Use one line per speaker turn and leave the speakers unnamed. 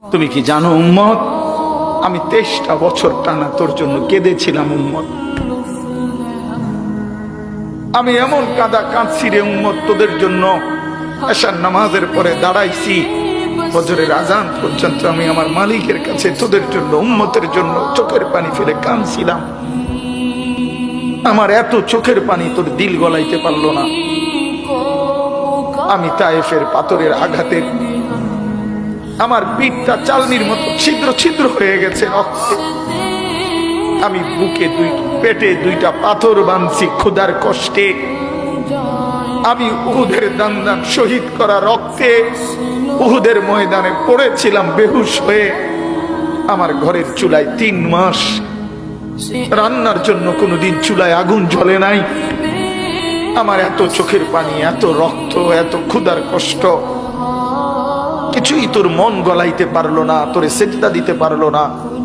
তুমি কি জানো উম্মত, আমি 23টা বছর টানা তোর জন্য কেঁদেছিলাম উম্মত। আমি এমন কাঁদা কাঁদছি রে উম্মত তোদের জন্য। এশার নামাজের পরে দাঁড়াইছি, ফজরের আজান পর্যন্ত আমি আমার মালিকের কাছে তোদের জন্য, উম্মতের জন্য চোখের পানি ফেলে কাঁদছিলাম। আমার এত চোখের পানি তোর দিল গলাইতে পারলো না। আমি তায়েফের পাথরের আঘাতে আমার পিঠটা চালনির মতো ছিদ্র ছিদ্র হয়ে গেছে রক্তে। আমি বুকে পেটে 2টা পাথর বাঁধছি ক্ষুধার কষ্টে। আমি উহুদের দান শহীদ করা রক্তে উহুদের ময়দানে পড়েছিলাম বেহুশ হয়ে। আমার ঘরের চুলায় 3 মাস রান্নার জন্য কোনোদিন চুলায় আগুন জ্বলে নাই। আমার এত চোখের পানি, এত রক্ত, এত ক্ষুধার কষ্ট, কিছুই তোর মন গলাইতে পারলো না, তোরে সেজদা দিতে পারলো না।